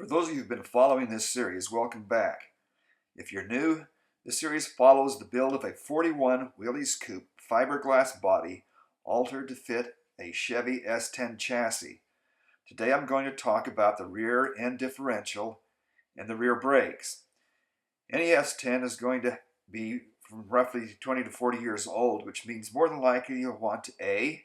For those of you who've been following this series, welcome back. If you're new, this series follows the build of a 41 Willys Coupe fiberglass body altered to fit a Chevy S10 chassis. Today I'm going to talk about the rear end differential and the rear brakes. Any S10 is going to be from roughly 20 to 40 years old, which means more than likely you'll want to A,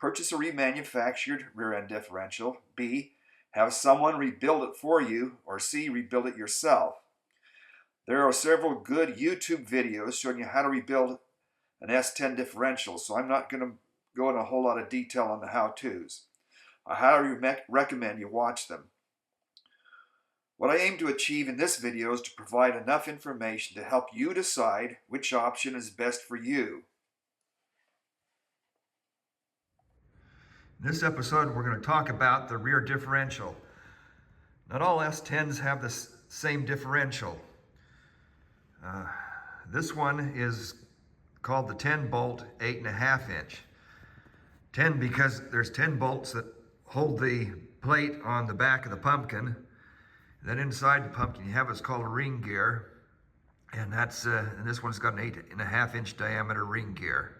purchase a remanufactured rear end differential, B, have someone rebuild it for you, or C, rebuild it yourself. There are several good YouTube videos showing you how to rebuild an S10 differential, so I'm not going to go into a whole lot of detail on the how-tos. I highly recommend you watch them. What I aim to achieve in this video is to provide enough information to help you decide which option is best for you. In this episode, we're going to talk about the rear differential. Not all S10s have the same differential. This one is called the 10-bolt 8.5 inch. 10 because there's 10 bolts that hold the plate on the back of the pumpkin. And then inside the pumpkin you have what's called a ring gear, and this one's got an 8.5 inch diameter ring gear.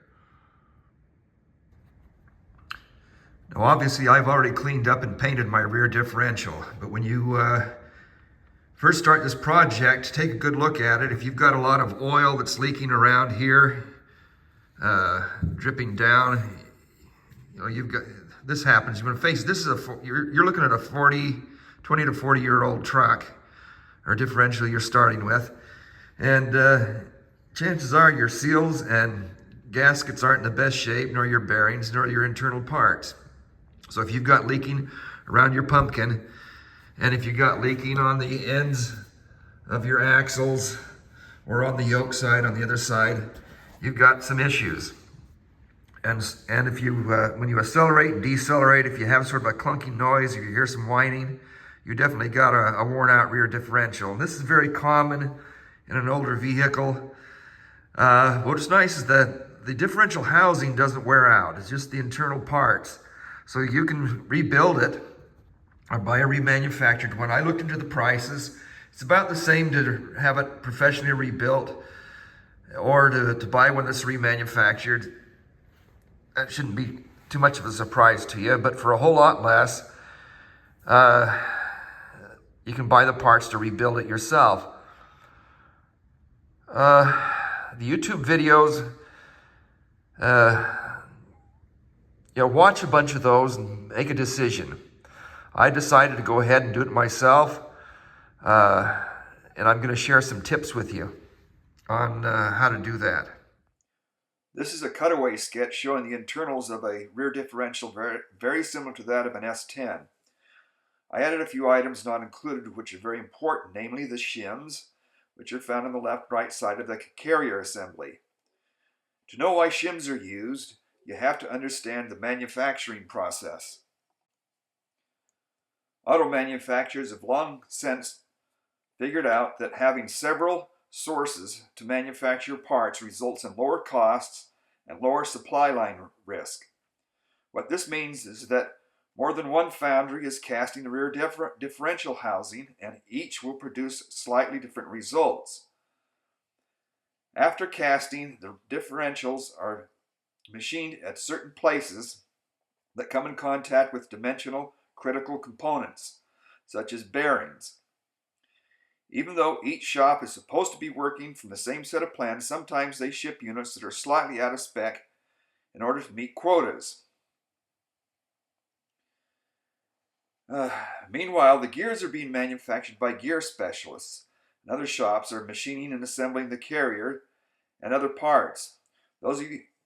Now obviously I've already cleaned up and painted my rear differential, but when you first start this project, take a good look at it. If you've got a lot of oil that's leaking around here, dripping down, you've got, this happens. You're going to face, you're looking at a 20 to 40 year old truck or differential you're starting with, and chances are your seals and gaskets aren't in the best shape, nor your bearings, nor your internal parts. So if you've got leaking around your pumpkin, and if you've got leaking on the ends of your axles or on the yoke side, on the other side, you've got some issues. And if you, when you accelerate and decelerate, if you have sort of a clunky noise or you hear some whining, you definitely got a worn out rear differential. And this is very common in an older vehicle. What's nice is that the differential housing doesn't wear out. It's just the internal parts. So you can rebuild it or buy a remanufactured one. I looked into the prices. It's about the same to have it professionally rebuilt or to buy one that's remanufactured. That shouldn't be too much of a surprise to you, but for a whole lot less, you can buy the parts to rebuild it yourself. The YouTube videos, watch a bunch of those and make a decision. I decided to go ahead and do it myself, and I'm going to share some tips with you on how to do that. This is a cutaway sketch showing the internals of a rear differential very similar to that of an S10. I added a few items not included which are very important, namely the shims, which are found on the left-right side of the carrier assembly. To know why shims are used, you have to understand the manufacturing process. Auto manufacturers have long since figured out that having several sources to manufacture parts results in lower costs and lower supply line risk. What this means is that more than one foundry is casting the rear differential housing, and each will produce slightly different results. After casting, the differentials are machined at certain places that come in contact with dimensional critical components, such as bearings. Even though each shop is supposed to be working from the same set of plans, sometimes they ship units that are slightly out of spec in order to meet quotas. Meanwhile, the gears are being manufactured by gear specialists, and other shops are machining and assembling the carrier and other parts. Those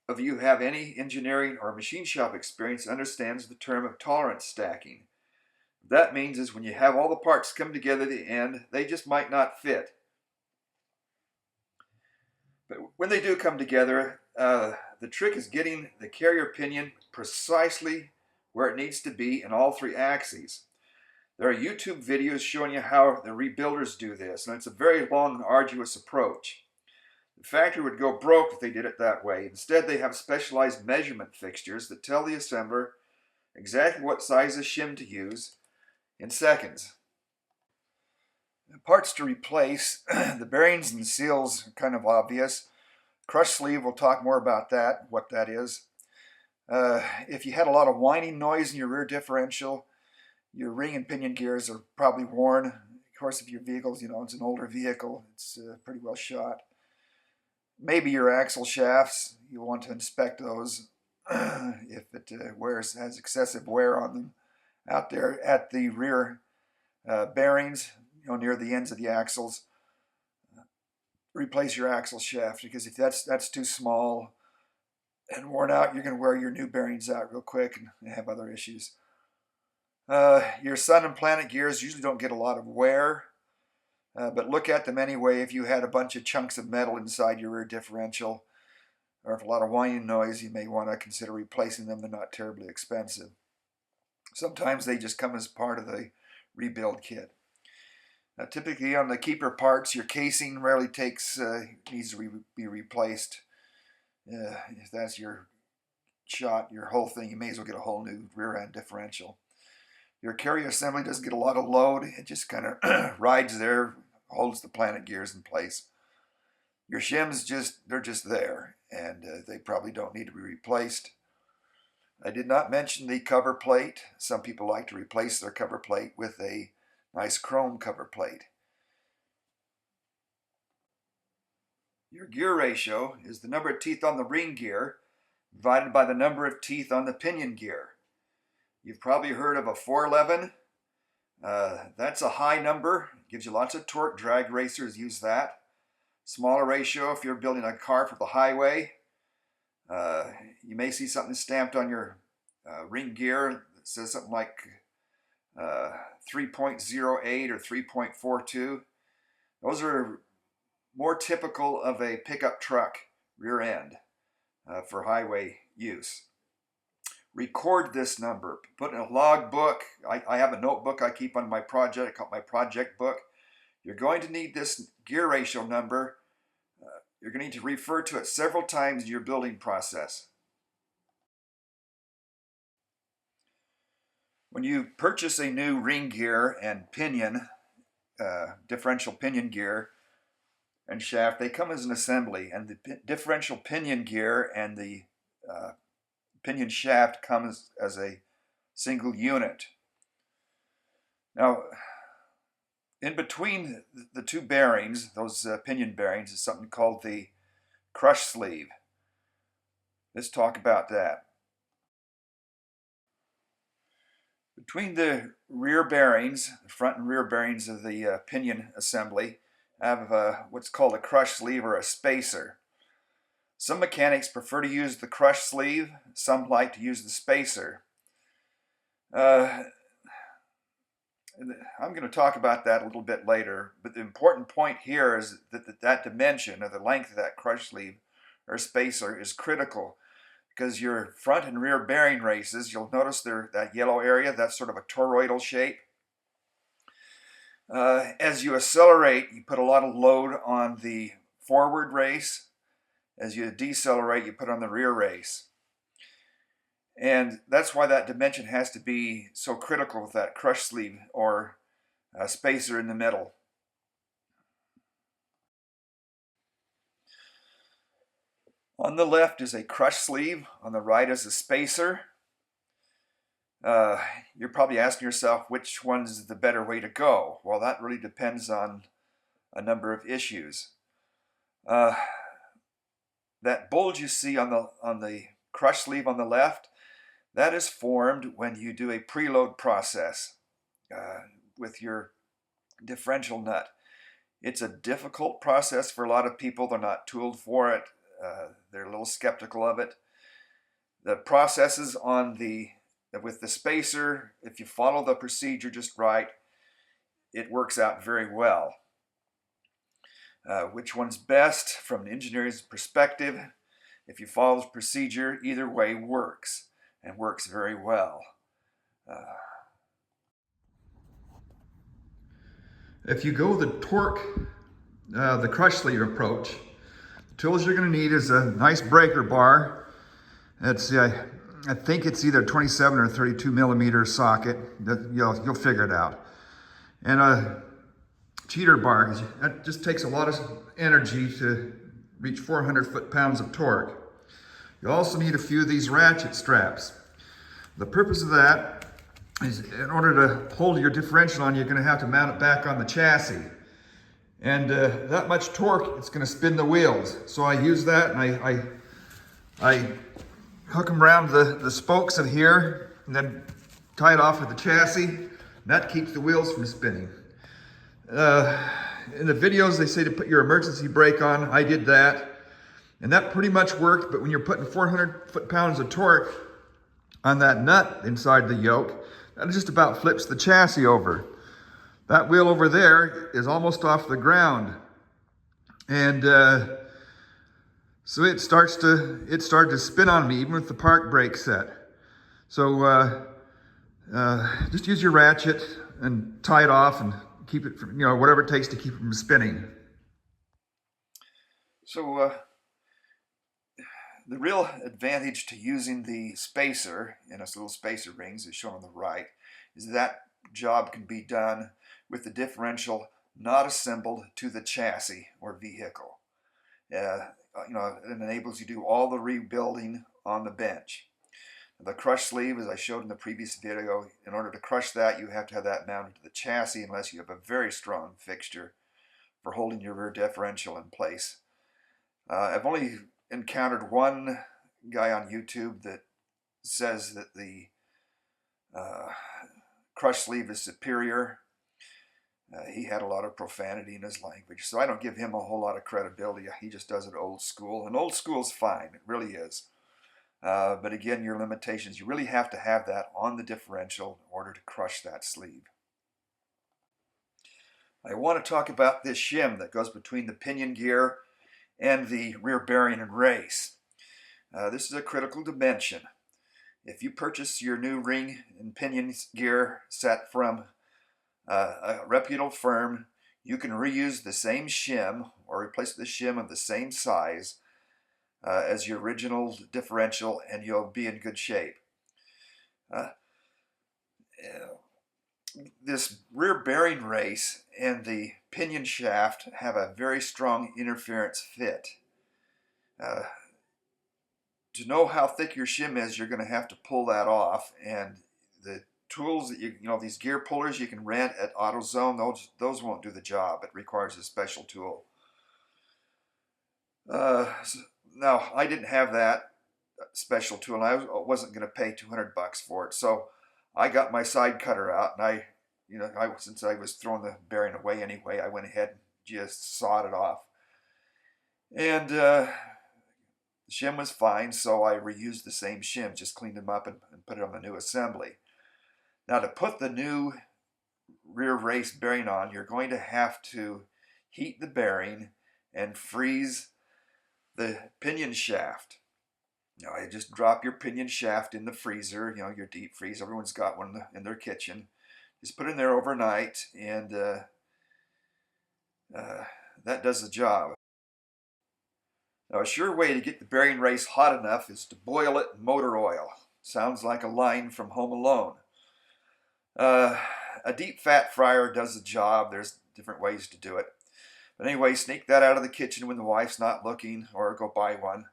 of you who have any engineering or machine shop experience understands the term of tolerance stacking. What that means is when you have all the parts come together at the end, they just might not fit. But when they do come together, the trick is getting the carrier pinion precisely where it needs to be in all three axes. There are YouTube videos showing you how the rebuilders do this, and it's a very long and arduous approach. The factory would go broke if they did it that way. Instead, they have specialized measurement fixtures that tell the assembler exactly what size of shim to use in seconds. Parts to replace, the bearings and seals are kind of obvious. Crush sleeve, we'll talk more about that, what that is. If you had a lot of whining noise in your rear differential, your ring and pinion gears are probably worn. Of course, if your vehicle's, it's an older vehicle, it's pretty well shot. Maybe your axle shafts, you'll want to inspect those if it has excessive wear on them. Out there at the rear bearings, near the ends of the axles, replace your axle shaft, because if that's too small and worn out, you're going to wear your new bearings out real quick and have other issues. Your sun and planet gears usually don't get a lot of wear, but look at them anyway. If you had a bunch of chunks of metal inside your rear differential, or if a lot of whining noise, you may want to consider replacing them. They're not terribly expensive. Sometimes they just come as part of the rebuild kit. Typically on the keeper parts, your casing rarely needs to be replaced. If that's your shot, your whole thing, you may as well get a whole new rear end differential. Your carrier assembly doesn't get a lot of load. It just kind of rides there, holds the planet gears in place. Your shims, they're just there, and they probably don't need to be replaced. I did not mention the cover plate. Some people like to replace their cover plate with a nice chrome cover plate. Your gear ratio is the number of teeth on the ring gear divided by the number of teeth on the pinion gear. You've probably heard of a 411. That's a high number. It gives you lots of torque. Drag racers use that. Smaller ratio if you're building a car for the highway. You may see something stamped on your ring gear that says something like 3.08 or 3.42. Those are more typical of a pickup truck rear end for highway use. Record this number. Put in a log book. I have a notebook I keep on my project. I call it my project book. You're going to need this gear ratio number. You're going to need to refer to it several times in your building process. When you purchase a new ring gear and pinion, differential pinion gear and shaft, they come as an assembly, and the differential pinion gear and the pinion shaft comes as a single unit. Now, in between the two bearings, those pinion bearings, is something called the crush sleeve. Let's talk about that. Between the rear bearings, the front and rear bearings of the pinion assembly, have what's called a crush sleeve or a spacer. Some mechanics prefer to use the crush sleeve. Some like to use the spacer. I'm going to talk about that a little bit later, but the important point here is that dimension, or the length of that crush sleeve or spacer, is critical, because your front and rear bearing races, you'll notice that yellow area, that's sort of a toroidal shape. As you accelerate, you put a lot of load on the forward race. As you decelerate, you put on the rear race. And that's why that dimension has to be so critical with that crush sleeve or spacer in the middle. On the left is a crush sleeve. On the right is a spacer. You're probably asking yourself which one's the better way to go. Well, that really depends on a number of issues. That bulge you see on the crush sleeve on the left, that is formed when you do a preload process with your differential nut. It's a difficult process for a lot of people. They're not tooled for it. They're a little skeptical of it. The processes with the spacer, if you follow the procedure just right, it works out very well. Which one's best from an engineer's perspective? If you follow the procedure, either way works, and works very well. If you go the torque, the crush sleeve approach, the tools you're going to need is a nice breaker bar. It's I think it's either 27 or 32 millimeter socket. You'll figure it out. And cheater bar, because that just takes a lot of energy to reach 400 foot-pounds of torque. You also need a few of these ratchet straps. The purpose of that is in order to hold your differential on, you're going to have to mount it back on the chassis. And that much torque, it's going to spin the wheels. So I use that, and I hook them around the spokes of here, and then tie it off with the chassis. And that keeps the wheels from spinning. In the videos, they say to put your emergency brake on. I did that, and that pretty much worked. But when you're putting 400 foot-pounds of torque on that nut inside the yoke, that just about flips the chassis over. That wheel over there is almost off the ground, and so it started to spin on me even with the park brake set. So just use your ratchet and tie it off and keep it from, whatever it takes to keep it from spinning. So the real advantage to using the spacer in its little spacer rings, as shown on the right, is that job can be done with the differential not assembled to the chassis or vehicle. It enables you to do all the rebuilding on the bench. The crush sleeve, as I showed in the previous video, in order to crush that, you have to have that mounted to the chassis unless you have a very strong fixture for holding your rear differential in place. I've only encountered one guy on YouTube that says that the crush sleeve is superior. He had a lot of profanity in his language, so I don't give him a whole lot of credibility. He just does it old school, and old school's fine. It really is. But again, your limitations, you really have to have that on the differential in order to crush that sleeve. I want to talk about this shim that goes between the pinion gear and the rear bearing and race. This is a critical dimension. If you purchase your new ring and pinion gear set from a reputable firm, you can reuse the same shim or replace the shim of the same size as your original differential, and you'll be in good shape. This rear bearing race and the pinion shaft have a very strong interference fit. To know how thick your shim is, you're going to have to pull that off, and the tools that these gear pullers you can rent at AutoZone, those won't do the job. It requires a special tool. Now, I didn't have that special tool, and I wasn't going to pay $200 for it, so I got my side cutter out, and since I was throwing the bearing away anyway, I went ahead and just sawed it off. And the shim was fine, so I reused the same shim, just cleaned them up and put it on the new assembly. Now, to put the new rear race bearing on, you're going to have to heat the bearing and freeze the pinion shaft. Now, you just drop your pinion shaft in the freezer, your deep freeze. Everyone's got one in their kitchen. Just put it in there overnight, and that does the job. Now, a sure way to get the bearing race hot enough is to boil it in motor oil. Sounds like a line from Home Alone. A deep fat fryer does the job. There's different ways to do it. But anyway, sneak that out of the kitchen when the wife's not looking, or go buy one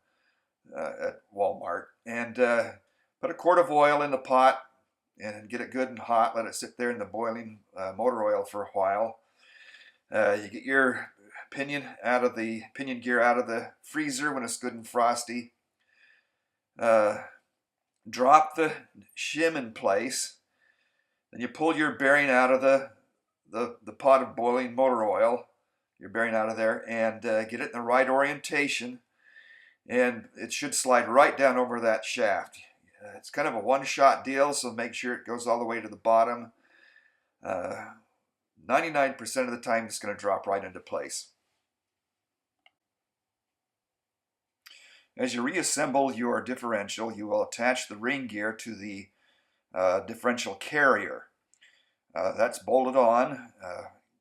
at Walmart. And put a quart of oil in the pot and get it good and hot. Let it sit there in the boiling motor oil for a while. You get your pinion gear out of the freezer when it's good and frosty. Drop the shim in place. Then you pull your bearing out of the pot of boiling motor oil, your bearing out of there, and get it in the right orientation, and it should slide right down over that shaft. It's kind of a one-shot deal, so make sure it goes all the way to the bottom. 99% of the time, it's going to drop right into place. As you reassemble your differential, you will attach the ring gear to the differential carrier. That's bolted on.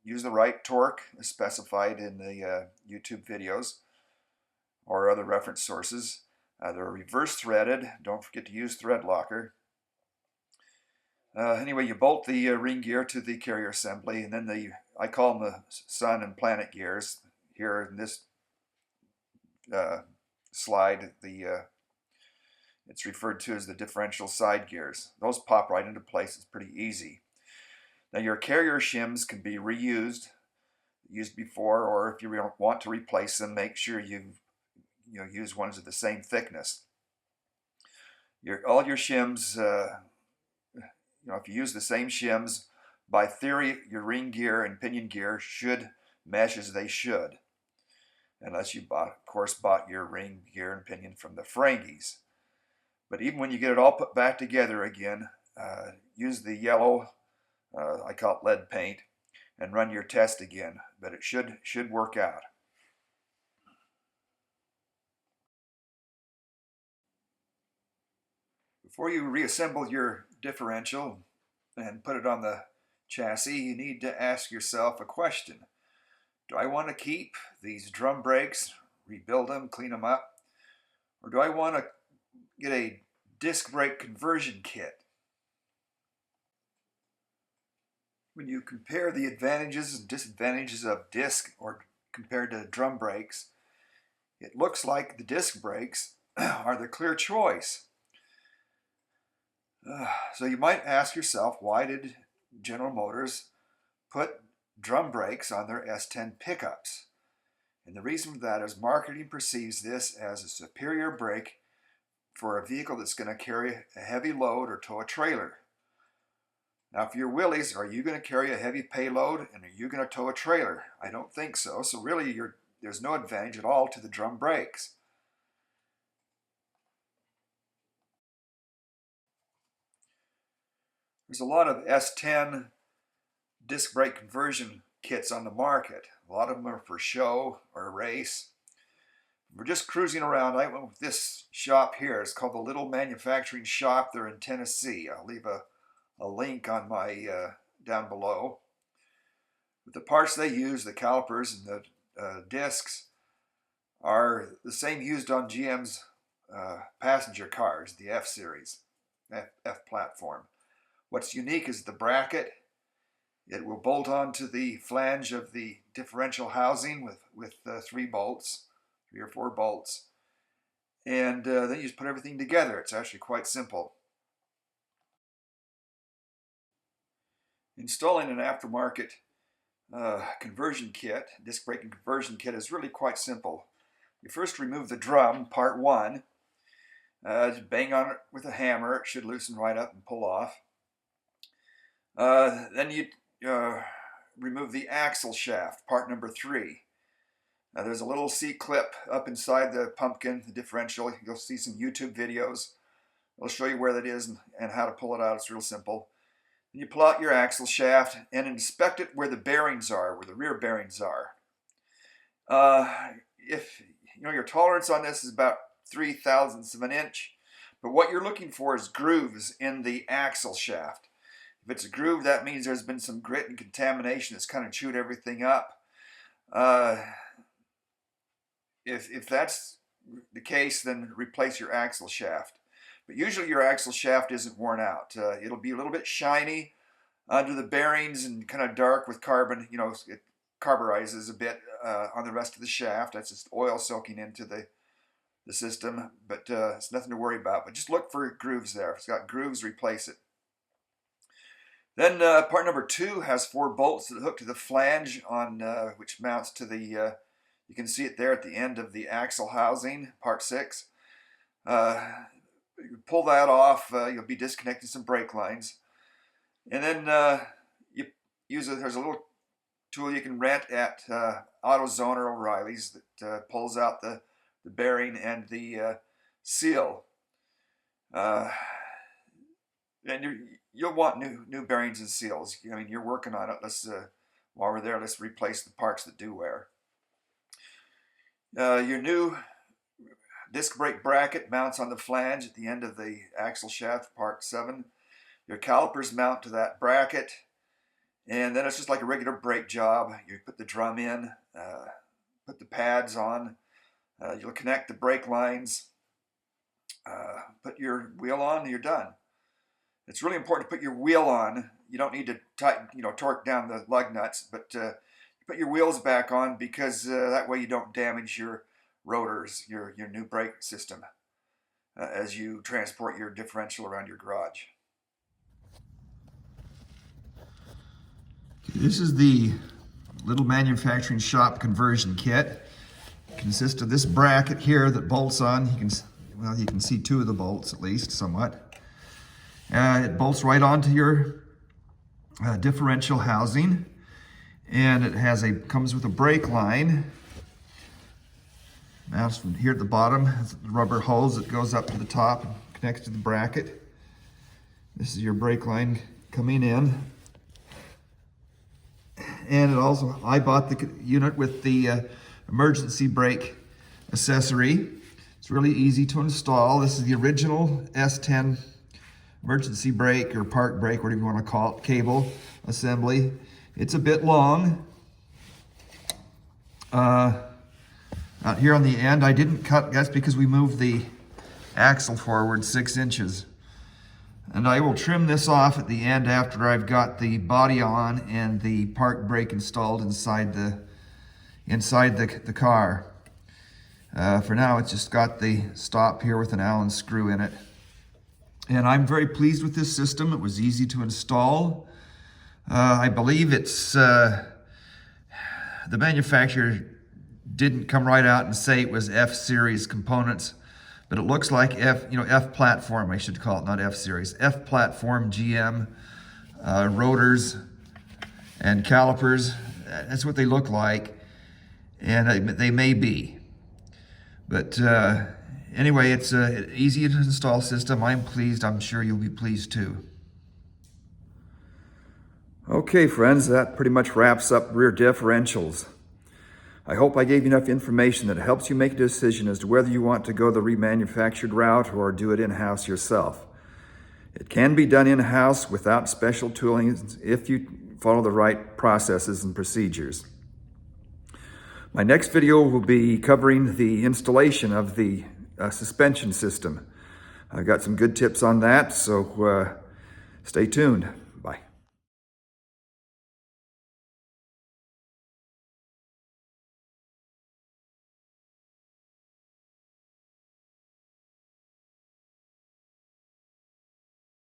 Use the right torque as specified in the YouTube videos or other reference sources. They're reverse threaded. Don't forget to use thread locker. Anyway, you bolt the ring gear to the carrier assembly, and then the I call them the sun and planet gears. Here in this slide, it's referred to as the differential side gears. Those pop right into place. It's pretty easy. Now your carrier shims can be reused, used before, or if you want to replace them, make sure you use ones of the same thickness. All your shims, if you use the same shims, by theory, your ring gear and pinion gear should mesh as they should, unless you of course bought your ring gear and pinion from the Ferengi's. But even when you get it all put back together again, use the yellow, I call it lead paint, and run your test again. But it should work out. Before you reassemble your differential and put it on the chassis, you need to ask yourself a question. Do I want to keep these drum brakes, rebuild them, clean them up? Or do I want to get a disc brake conversion kit? When you compare the advantages and disadvantages of disc or compared to drum brakes, it looks like the disc brakes are the clear choice. So you might ask yourself, why did General Motors put drum brakes on their S10 pickups? And the reason for that is marketing perceives this as a superior brake for a vehicle that's going to carry a heavy load or tow a trailer. Now, if you're Willys, are you going to carry a heavy payload and are you going to tow a trailer? I don't think so. So really, there's no advantage at all to the drum brakes. There's a lot of S10 disc brake conversion kits on the market. A lot of them are for show or race. We're just cruising around. I went with this shop here. It's called the Little Manufacturing Shop. They're in Tennessee. I'll leave a link on my down below. But the parts they use, the calipers and the discs, are the same used on GM's passenger cars, the F series, F platform. What's unique is the bracket. It will bolt onto the flange of the differential housing with 3 bolts, 3 or 4 bolts. And then you just put everything together. It's actually quite simple. Installing an aftermarket conversion kit, disc brake conversion kit, is really quite simple. You first remove the drum, part 1. Just bang on it with a hammer. It should loosen right up and pull off. Then you remove the axle shaft, part number 3. Now there's a little C-clip up inside the pumpkin, the differential. You'll see some YouTube videos. I'll show you where that is and how to pull it out. It's real simple. Then you pull out your axle shaft and inspect it where the bearings are, where the rear bearings are. If your tolerance on this is about 0.03 of an inch, but what you're looking for is grooves in the axle shaft. If it's a groove, that means there's been some grit and contamination that's kind of chewed everything up. If that's the case, then replace your axle shaft. But usually your axle shaft isn't worn out. It'll be a little bit shiny under the bearings and kind of dark with carbon. It carburizes a bit on the rest of the shaft. That's just oil soaking into the system, but it's nothing to worry about. But just look for grooves there. If it's got grooves, replace it. Then part number 2 has 4 bolts that hook to the flange on which mounts to the, you can see it there at the end of the axle housing, part 6. You pull that off, you'll be disconnecting some brake lines. And then you there's a little tool you can rent at AutoZone or O'Reilly's that pulls out the bearing and the seal. And you'll want new bearings and seals. You're working on it. While we're there, let's replace the parts that do wear. Your new disc brake bracket mounts on the flange at the end of the axle shaft, part 7. Your calipers mount to that bracket, and then it's just like a regular brake job. You put the drum in, put the pads on, you'll connect the brake lines, put your wheel on, and you're done. It's really important to put your wheel on. you don't need to tighten, torque down the lug nuts, but put your wheels back on, because that way you don't damage your rotors, your new brake system, as you transport your differential around your garage. This is the little manufacturing shop conversion kit. It consists of this bracket here that bolts on. You can see two of the bolts at least, somewhat. It bolts right onto your differential housing, and it comes with a brake line. Mounts from here at the bottom, has the rubber hose that goes up to the top and connects to the bracket. This is your brake line coming in. And I bought the unit with the emergency brake accessory. It's really easy to install. This is the original S10 emergency brake or park brake, whatever you want to call it, cable assembly. It's a bit long. Out here on the end, I didn't cut, that's because we moved the axle forward 6 inches. And I will trim this off at the end after I've got the body on and the park brake installed inside the car. For now, it's just got the stop here with an Allen screw in it. And I'm very pleased with this system. It was easy to install. I believe it's, the manufacturer didn't come right out and say it was F-series components, but it looks like F platform, I should call it, not F-series. F platform GM rotors and calipers. That's what they look like, and they may be. But anyway, it's an easy to install system. I'm pleased. I'm sure you'll be pleased too. Okay, friends, that pretty much wraps up rear differentials. I hope I gave you enough information that helps you make a decision as to whether you want to go the remanufactured route or do it in-house yourself. It can be done in-house without special tooling if you follow the right processes and procedures. My next video will be covering the installation of the suspension system. I've got some good tips on that, so stay tuned.